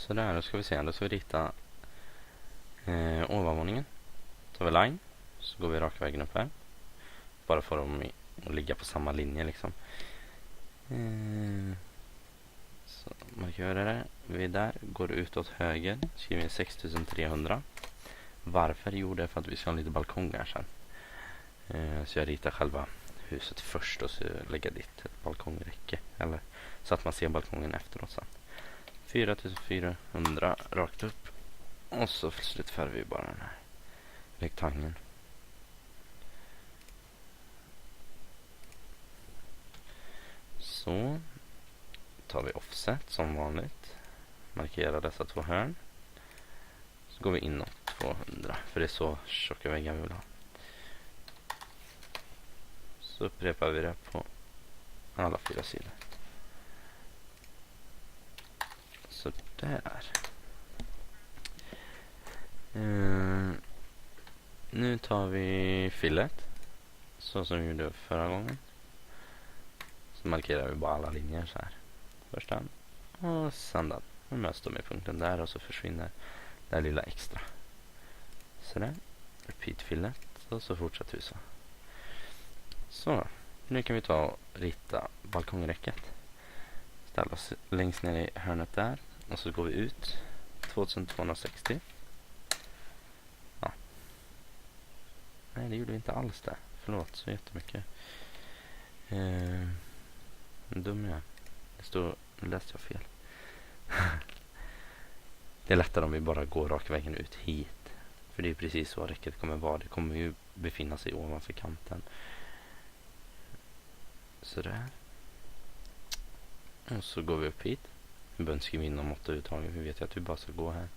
Så där, då ska vi se. Då ska vi rita ovanvåningen. Tar vi line. Så går vi raka vägen upp här. Bara för dem att ligga på samma linje liksom. Så markerar det. Vi är där. Går ut åt höger. Skriver in 6300. Varför? Jo, det är för att vi ska ha lite balkonger sen. Så jag ritar själva huset först och så lägger dit ett balkongräcke. Eller så att man ser balkongen efteråt sen. 4400 rakt upp. Och så slutför vi bara den här rektangeln. Så tar vi offset som vanligt. Markerar dessa två hörn. Så går vi inåt 200. För det är så tjocka väggar vi vill ha. Så upprepar vi det på alla 4 sidor. Så där. Nu tar vi fillet. Så som vi gjorde förra gången. Så markerar vi bara alla linjer så här. Först den. Och sen den. Och möts med punkten där. Och så försvinner det lilla extra. Så där. Repeat fillet. Och så fortsätter vi så. Så. Nu kan vi ta och rita balkongräcket. Ställa oss längst ner i hörnet där. Och så går vi ut. 2260. Ja. Nej, det gjorde vi inte alls där. Förlåt så jättemycket. Dum jag. Nu läste jag fel. Det är lättare om vi bara går raka vägen ut hit. För det är precis så räcket kommer vara. Det kommer ju befinna sig ovanför kanten. Sådär. Och så går vi upp hit. Vi behöver inte skriva in om 8 uttag. Vi vet ju att vi bara ska gå här.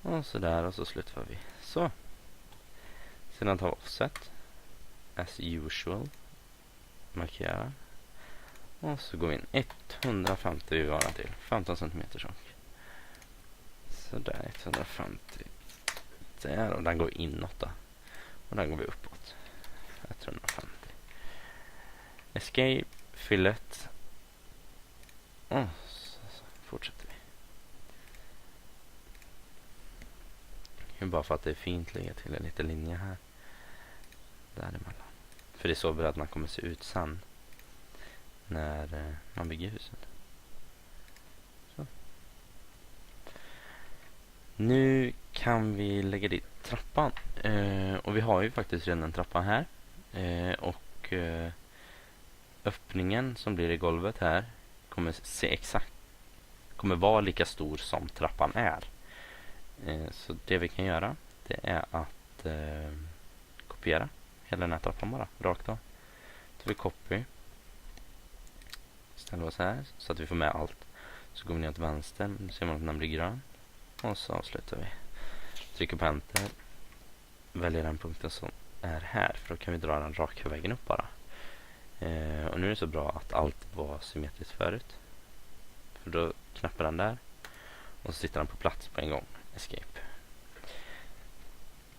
Och sådär. Och så slutför vi. Så. Sedan tar vi offset. As usual. Markera. Och så går vi in 150 vi varar till. 15 cm tjock. Sådär 150. Där och den går inåt då. Och den går vi uppåt. 150. Escape. Fillet. Och så fortsätter vi. Bara för att det är fint lägga till en liten linje här. Däremellan. För det är så brädorna kommer se ut sen. När man bygger huset. Så. Nu kan vi lägga dit trappan. Och vi har ju faktiskt redan en trappa här. Och öppningen som blir i golvet här kommer vara lika stor som trappan är. Så det vi kan göra, det är att kopiera hela den här trappan bara, rakt av. Så vi copy. Ställer oss här så att vi får med allt. Så går vi ner till vänster, nu ser man att den blir grön. Och så avslutar vi. Trycker på enter. Väljer den punkten som är här, för då kan vi dra den raka vägen upp bara. Och nu är det så bra att allt var symmetriskt förut. För då knappar den där. Och så sitter den på plats på en gång. Escape.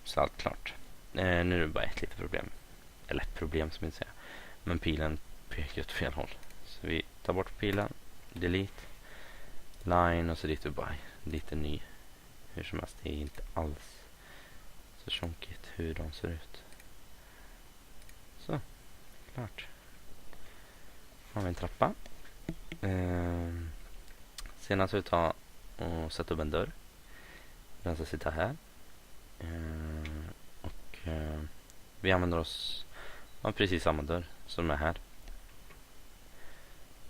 Så allt klart. Nu är det bara ett litet problem. Eller ett problem som jag inte säger. Men pilen pekar åt fel håll. Så vi tar bort pilen. Delete. Line. Och så ritar vi bara lite ny. Hur som helst. Det är inte alls så tjonkigt hur de ser ut. Så. Klart. Har vi en trappa. Sedan så vi tar och sätta upp en dörr. Den ska sitta här. Och vi använder oss av precis samma dörr som är här.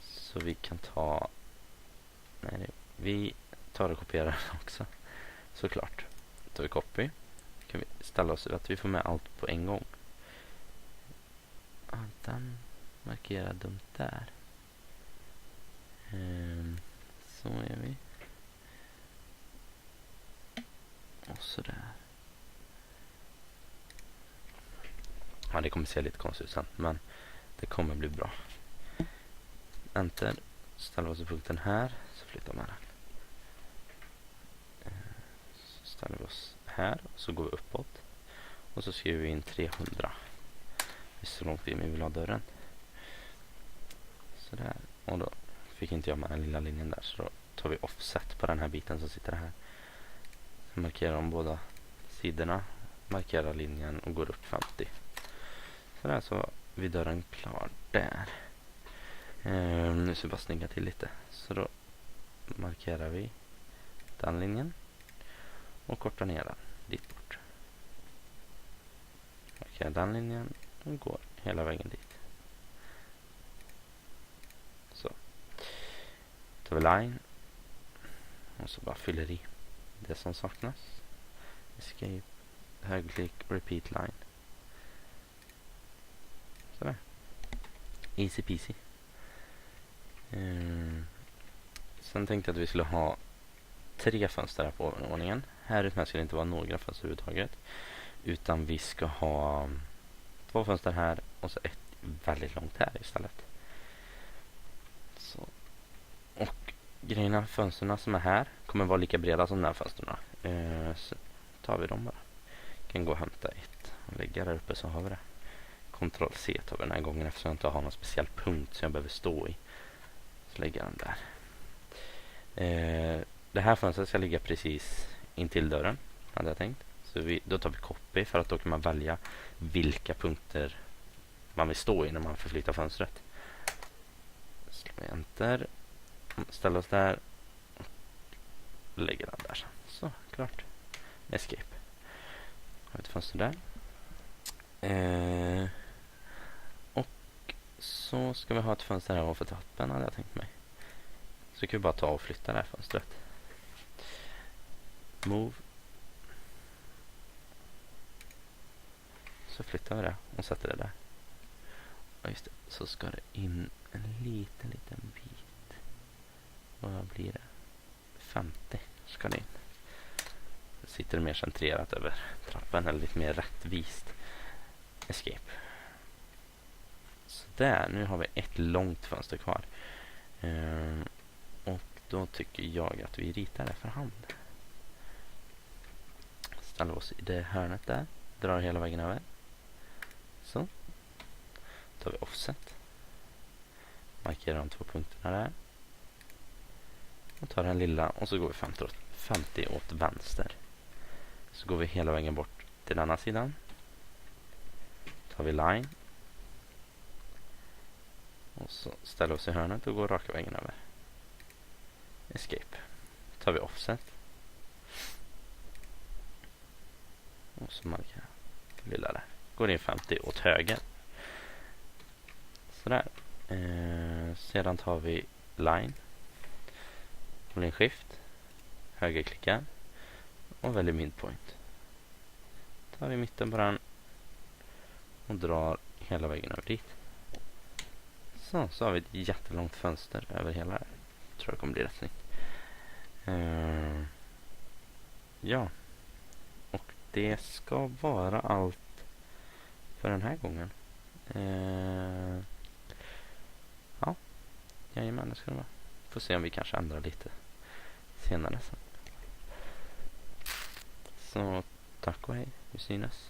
Så vi kan ta... Nej, vi tar och kopierar den också. Såklart. Då tar vi copy. Kan vi ställa oss att vi får med allt på en gång. Den markerar dumt där. Så är vi. Och sådär. Ja, det kommer se lite konstigt ut sen, men det kommer bli bra. Enter. Ställer oss i punkten här, så flyttar man den. Så ställer vi oss här, och så går vi uppåt. Och så skriver vi in 300. Det är så långt in vi vill ha dörren. Sådär. Och då fick inte jag med den lilla linjen där, så då tar vi offset på den här biten som sitter här. Så markerar de båda sidorna, markerar linjen och går upp 50. Så där, så vi dörren klar där. Nu ska vi bara snygga till lite. Så då markerar vi den linjen och kortar ner den dit bort. Markerar den linjen och går hela vägen dit. Så tar vi line och så bara fyller i det som saknas. Escape, högerklick, repeat line. Sådär. Easy peasy. Sen tänkte jag att vi skulle ha 3 fönster här på ordningen. Här ute ska det inte vara några fönster överhuvudtaget. Utan vi ska ha 2 fönster här och så ett väldigt långt här istället. Så. Och grejerna, fönsterna som är här kommer vara lika breda som de här fönsterna. Så tar vi dem bara. Kan gå och hämta ett och lägga där uppe, så har vi det. Ctrl C tar vi den här gången eftersom jag inte har någon speciell punkt som jag behöver stå i. Så lägger jag den där. Det här fönstret ska ligga precis intill dörren, hade jag tänkt. Så då tar vi copy, för att då kan man välja vilka punkter man vill stå i när man förflyttar fönstret. Slår vi enter, ställer oss där och lägger den där. Så, klart. Escape. Har vi ett fönster där. Och så ska vi ha ett fönster här ovanför trappen, hade jag tänkt mig. Så kan vi bara ta och flytta det här fönstret. Move. Så flyttar vi det och sätter det där. Och just det, så ska det in en liten bit. Vad blir det? 50 ska det in. Så sitter det mer centrerat över trappen, eller lite mer rättvist. Escape. Så där, nu har vi ett långt fönster kvar. Och då tycker jag att vi ritar det för hand. Ställer oss i det hörnet där. Drar hela vägen över. Så. Tar vi offset. Markerar de 2 punkterna där. Och tar den lilla och så går vi 50 åt vänster. Så går vi hela vägen bort till den andra sidan. Tar vi line. Och så ställer oss i hörnet och går raka vägen över. Escape. Tar vi offset. Och så markerar lilla där. Går in 50 åt höger. Sådär. Sedan tar vi line. Håller in shift. Högerklickar. Och väljer midpoint. Tar vi mitten på den. Och drar hela vägen över dit. Så har vi ett jättelångt fönster över hela här. Tror jag kommer bli rätt snyggt. Ja. Och det ska vara allt för den här gången. Ja. Jajamän, det ska det vara. Får se om vi kanske ändrar lite senare sen. Så tack och hej. Vi syns.